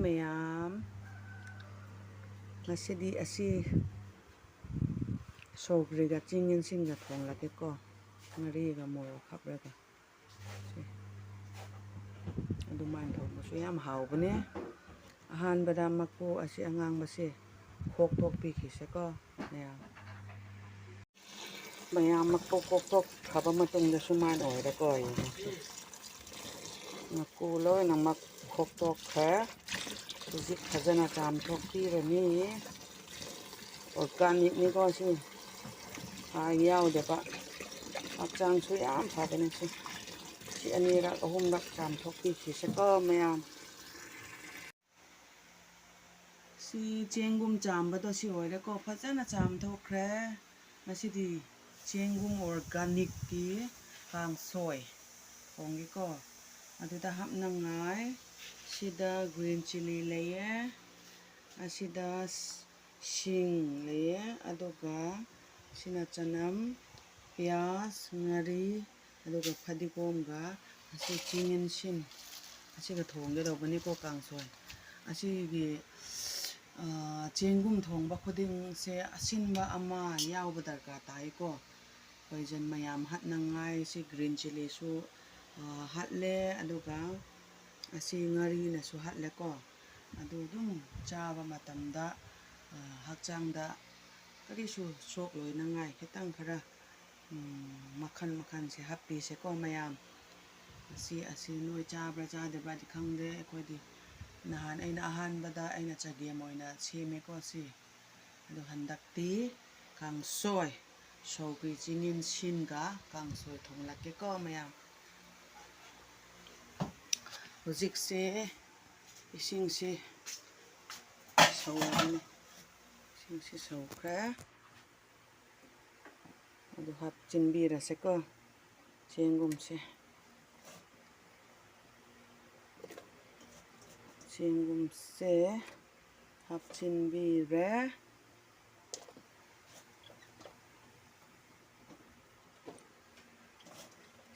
ꯃꯌꯥꯝ ꯉꯁꯤꯗꯤ ꯑꯁꯤ ꯁꯧꯒ꯭ꯔꯤꯒ ꯆꯤꯡ ꯌꯦꯟꯁꯤꯟꯒ ꯊꯣꯡꯂꯛꯀꯦꯀꯣ ꯉꯥꯔꯤꯒ ꯃꯣꯔꯣꯛ ꯍꯥꯞꯂꯒ ꯑꯗꯨꯃꯥꯏꯅ ꯊꯣꯡꯕꯁꯨ ꯌꯥꯝ ꯍꯥꯎꯕꯅꯦ ꯑꯍꯥꯟꯕꯗ ꯃꯀꯨ ꯑꯁꯤ ꯑꯉꯥꯡꯕꯁꯦ ꯈꯣꯛꯇꯣꯛꯄꯤꯈꯤꯁꯦꯀꯣ ꯃꯌꯥꯝ ꯃꯀꯨ ꯈꯣꯛꯇꯣꯛꯈ꯭ꯔꯕ ꯃꯇꯨꯡꯗ ꯁꯨꯃꯥꯏꯅ ꯑꯣꯏꯔꯦꯀꯣ ꯌꯦꯡꯉꯣ ꯃꯀꯨ ꯂꯣꯏꯅꯃꯛ ꯈꯣꯛꯇꯣꯛꯈ꯭ꯔꯦ ꯍꯧꯖꯤꯛ ꯐꯖꯅ ꯆꯥꯝꯊꯣꯛꯄꯤꯔꯅꯤ ꯑꯣꯔꯒꯥꯅꯤꯛꯅꯤꯀꯣ ꯁꯤ ꯌꯥꯎꯗꯕ ꯍꯛꯆꯥꯡꯁꯨ ꯌꯥꯝ ꯐꯕꯅꯤ ꯁꯤ ꯑꯅꯤꯔꯛ ꯑꯍꯨꯝꯔꯛ ꯆꯥꯝꯊꯣꯛꯄꯤꯈꯤꯁꯦꯀꯣ ꯃꯌꯥꯝ ꯁꯤ ꯆꯦꯡꯒꯨꯝ ꯆꯥꯝꯕꯗꯣ ꯁꯤ ꯑꯣꯏꯔꯦꯀꯣ ꯐꯖꯅ ꯆꯥꯝꯊꯣꯛꯈ꯭ꯔꯦ ꯉꯁꯤꯗꯤ ꯆꯦꯡꯒꯨꯝ ꯑꯣꯔꯒꯥꯅꯤꯛꯀꯤ ꯀꯥꯡꯁꯣꯏ ꯊꯣꯡꯒꯦꯀꯣ ꯑꯗꯨꯗ ꯍꯥꯞꯅꯉꯥꯏ ꯁꯤꯗ ꯒ꯭ꯔꯤꯟ ꯆꯤꯂꯤ ꯂꯩꯌꯦ ꯑꯁꯤꯗ ꯁꯤꯡ ꯂꯩꯌꯦ ꯑꯗꯨꯒ ꯁꯤꯅ ꯆꯅꯝ ꯄꯤꯌꯥꯁ ꯉꯥꯔꯤ ꯑꯗꯨꯒ ꯐꯗꯤꯒꯣꯝꯒ ꯑꯁꯤ ꯆꯤꯡ ꯌꯦꯟꯁꯤꯟ ꯑꯁꯤꯒ ꯊꯣꯡꯒꯗꯧꯕꯅꯤꯀꯣ ꯀꯥꯡꯁꯣꯏ ꯑꯁꯤꯒꯤ ꯆꯦꯡꯒꯨꯝ ꯊꯣꯡꯕ ꯈꯨꯗꯤꯡꯁꯦ ꯑꯁꯤꯟꯕ ꯑꯃ ꯌꯥꯎꯕ ꯗꯔꯀꯥꯔ ꯇꯥꯏꯀꯣ ꯄꯣꯏꯖꯟ ꯃꯌꯥꯝ ꯍꯥꯠꯅꯉꯥꯏ ꯁꯤ ꯒ꯭ꯔꯤꯟ ꯆꯤꯂꯤꯁꯨ ꯍꯥꯠꯂꯦ ꯑꯗꯨꯒ ꯑꯁꯤ ꯉꯥꯔꯤꯅꯁꯨ ꯍꯥꯠꯂꯦꯀꯣ ꯑꯗꯨ ꯑꯗꯨꯝ ꯆꯥꯕ ꯃꯇꯝꯗ ꯍꯛꯆꯥꯡꯗ ꯀꯔꯤꯁꯨ ꯁꯣꯛꯂꯣꯏꯅꯉꯥꯏ ꯈꯤꯇꯪ ꯈꯔ ꯃꯈꯜ ꯃꯈꯜꯁꯦ ꯍꯥꯞꯄꯤꯁꯦꯀꯣ ꯃꯌꯥꯝ ꯑꯁꯤ ꯅꯣꯏ ꯆꯥꯕ꯭ꯔꯥ ꯆꯥꯗꯕ꯭ꯔꯥꯗꯤ ꯈꯪꯗꯦ ꯑꯩꯈꯣꯏꯗꯤ ꯅꯍꯥꯟ ꯑꯩꯅ ꯑꯍꯥꯟꯕꯗ ꯑꯩꯅ ꯆꯒꯦꯝ ꯑꯣꯏꯅ ꯁꯦꯝꯃꯦꯀꯣ ꯁꯤ ꯑꯗꯣ ꯍꯟꯗꯛꯇꯤ ꯀꯥꯡꯁꯣꯏ ꯁꯧꯒ꯭ꯔꯤ ꯆꯤꯡ ꯌꯦꯟꯁꯤꯟꯒ ꯀꯥꯡꯁꯣꯏ ꯊꯣꯡꯂꯛꯀꯦꯀꯣ ꯃꯌꯥꯝ ꯍꯧꯖꯤꯛꯁꯦ ꯏꯁꯤꯡꯁꯦ ꯁꯧꯔꯕꯅꯤ ꯏꯁꯤꯡꯁꯦ ꯁꯧꯈ꯭ꯔꯦ ꯑꯗꯨ ꯍꯥꯞꯆꯤꯟꯕꯤꯔꯁꯦꯀꯣ ꯆꯦꯡꯒꯨꯝꯁꯦ ꯆꯦꯡꯒꯨꯝꯁꯦ ꯍꯥꯞꯆꯤꯟꯕꯤꯔꯦ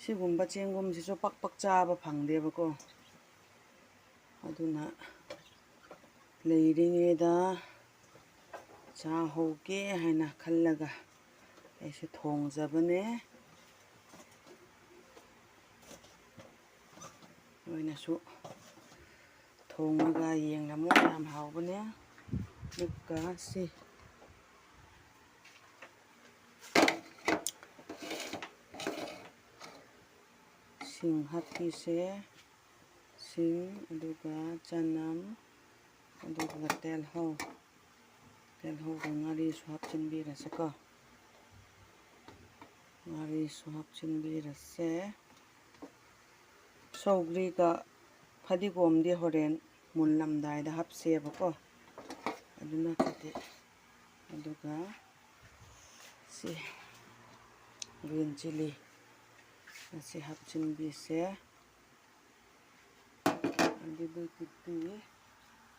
ꯁꯤꯒꯨꯝꯕ ꯆꯦꯡꯒꯨꯝꯁꯤꯁꯨ ꯄꯛ ꯆꯥꯕ ꯐꯪꯗꯦꯕꯀꯣ ꯑꯗꯨꯅ ꯂꯩꯔꯤꯉꯩꯗ ꯆꯥꯍꯧꯒꯦ ꯍꯥꯏꯅ ꯈꯜꯂꯒ ꯑꯩꯁꯨ ꯊꯣꯡꯖꯕꯅꯦ ꯅꯣꯏꯅꯁꯨ ꯊꯣꯡꯉꯒ ꯌꯦꯡꯂꯝꯃꯨ ꯌꯥꯝ ꯍꯥꯎꯕꯅꯦ ꯑꯗꯨꯒ ꯁꯤ ꯁꯤꯡ ꯍꯥꯞꯄꯤꯁꯦ ꯁꯤꯡ ꯑꯗꯨꯒ ꯆꯅꯝ ꯑꯗꯨꯒ ꯇꯤꯜꯍꯧꯒ ꯉꯥꯔꯤꯁꯨ ꯍꯥꯞꯆꯤꯟꯕꯤꯔꯁꯦꯀꯣ ꯉꯥꯔꯤꯁꯨ ꯍꯥꯞꯆꯤꯟꯕꯤꯔꯁꯦ ꯁꯧꯒ꯭ꯔꯤꯒ ꯐꯗꯤꯒꯣꯝꯗꯤ ꯍꯣꯔꯦꯟ ꯃꯨꯜꯂꯝꯗꯥꯏꯗ ꯍꯥꯞꯁꯦꯕꯀꯣ ꯑꯗꯨ ꯅꯠꯇ꯭ꯔꯗꯤ ꯑꯗꯨꯒ ꯁꯤ ꯒ꯭ꯔꯤꯟ ꯆꯤꯂꯤ ꯑꯁꯤ ꯍꯥꯞꯆꯤꯟꯕꯤꯁꯦ ꯑꯗꯨꯗꯒꯤꯗꯤ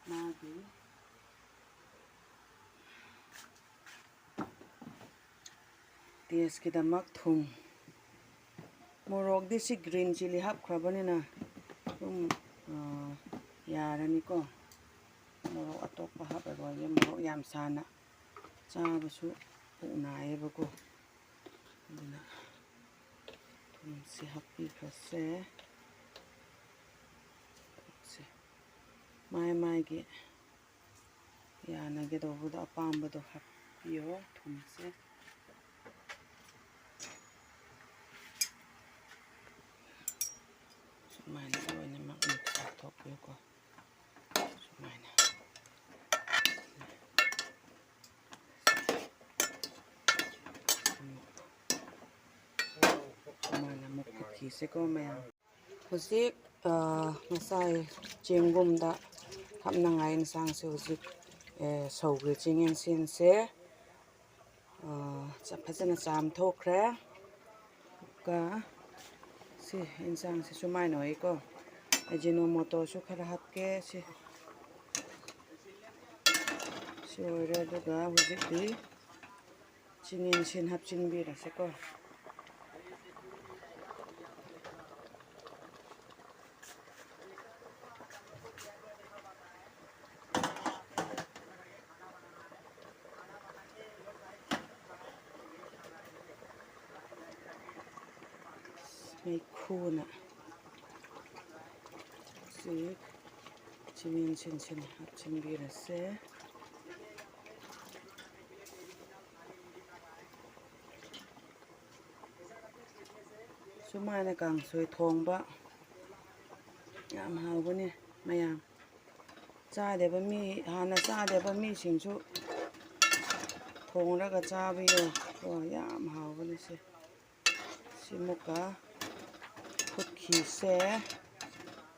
ꯃꯥꯒꯤ ꯇꯦꯁꯀꯤꯗꯃꯛ ꯊꯨꯝ ꯃꯣꯔꯣꯛꯗꯤ ꯁꯤ ꯒ꯭ꯔꯤꯟ ꯆꯤꯂꯤ ꯍꯥꯞꯈ꯭ꯔꯕꯅꯤꯅ ꯑꯗꯨꯝ ꯌꯥꯔꯅꯤꯀꯣ ꯃꯣꯔꯣꯛ ꯑꯇꯣꯞꯄ ꯍꯥꯞꯂꯔꯣꯏꯒꯦ ꯃꯣꯔꯣꯛ ꯌꯥꯝ ꯁꯥꯅ ꯆꯥꯕꯁꯨ ꯄꯨꯛ ꯅꯥꯏꯌꯦꯕꯀꯣ ꯑꯗꯨꯅ ꯊꯨꯝꯁꯤ ꯍꯥꯞꯄꯤꯈ꯭ꯔꯁꯦ ꯃꯥꯒꯤ ꯌꯥꯅꯒꯗꯧꯕꯗꯣ ꯑꯄꯥꯝꯕꯗꯣ ꯍꯥꯞꯄꯤꯌꯣ ꯊꯨꯝꯁꯦ ꯁꯨꯃꯥꯏꯅ ꯂꯣꯏꯅꯃꯛ ꯃꯤꯛꯁ ꯇꯧꯊꯣꯛꯄꯤꯌꯨꯀꯣ ꯁꯨꯃꯥꯏꯅ ꯁꯨꯃꯥꯏꯅ ꯑꯃꯨꯛ ꯐꯨꯠꯈꯤꯁꯦꯀꯣ ꯃꯌꯥꯝ ꯍꯧꯖꯤꯛ ꯉꯁꯥꯏ ꯆꯦꯡꯒꯨꯝꯗ ꯍꯥꯞꯅꯉꯥꯏ ꯌꯦꯟꯁꯥꯡꯁꯦ ꯍꯧꯖꯤꯛ ꯁꯧꯒ꯭ꯔꯤ ꯆꯤꯡ ꯌꯦꯟꯁꯤꯟꯁꯦ ꯐꯖꯅ ꯆꯥꯝꯊꯣꯛꯈ꯭ꯔꯦ ꯑꯗꯨꯒ ꯁꯤ ꯌꯦꯟꯁꯥꯡꯁꯦ ꯁꯨꯃꯥꯏꯅ ꯑꯣꯏꯀꯣ ꯑꯖꯤꯅꯣꯃꯣꯇꯣꯁꯨ ꯈꯔ ꯍꯥꯞꯀꯦ ꯁꯤ ꯑꯣꯏꯔꯦ ꯑꯗꯨꯒ ꯍꯧꯖꯤꯛꯇꯤ ꯆꯤꯡ ꯌꯦꯟꯁꯤꯟ ꯍꯥꯞꯆꯤꯟꯕꯤꯔꯁꯦꯀꯣ ꯃꯩꯈꯨꯅ ꯆꯤꯡꯌꯦꯟꯁꯤꯟꯁꯤ ꯍꯥꯞꯆꯤꯟꯕꯤꯔꯁꯦ. ꯁꯨꯃꯥꯏꯅ ꯀꯥꯡꯁꯣꯏ ꯊꯣꯡꯕ ꯌꯥꯝ ꯍꯥꯎꯕꯅꯤ ꯃꯌꯥꯝ. ꯍꯥꯟꯅ ꯆꯥꯗꯕ ꯃꯤꯁꯤꯡꯁꯨ ꯊꯣꯡꯔꯒ ꯆꯥꯕꯤꯌꯣ. ꯌꯥꯝ ꯍꯥꯎꯕꯅꯤ ꯁꯤ. ꯁꯤꯃꯨꯛꯀ ꯐꯨꯠꯈꯤꯁꯦ.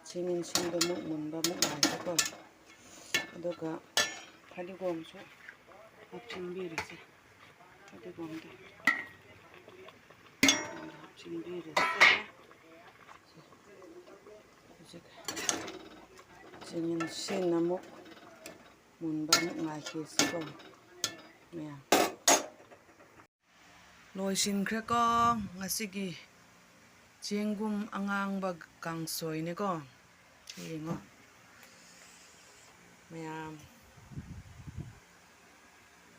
ꯆꯤꯡꯌꯦꯟꯁꯤꯟꯗꯣ ꯑꯃꯨꯛ ꯃꯨꯟꯕ ꯑꯃꯨꯛ ꯉꯥꯏꯁꯦꯀꯣ. ꯑꯗꯨꯒ ꯐꯗꯤꯒꯣꯝꯁꯨ ꯍꯥꯞꯆꯤꯟꯕꯤꯔꯁꯦ. ꯐꯗꯤꯒꯣꯝꯗꯣ hapchingbirase. Hujik chingyensin amuk munba amuk ngaikhisiko maya. Loisinkreko ngasigi chengum angangba kangsoineko. Yengo mayam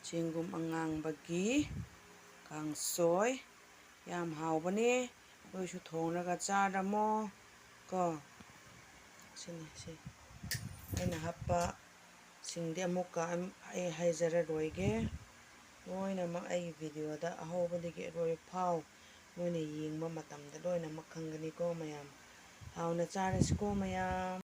chengum angangbagi kangsoy yam haubani. Noishu thongraga charamo ko sini si aina happa singde amukka ai haizararoige. Loinamak ai videoda ahobadagi aroi phau noina yengba matamda loinamak khanganiko mayam. Hauna charasiko mayam.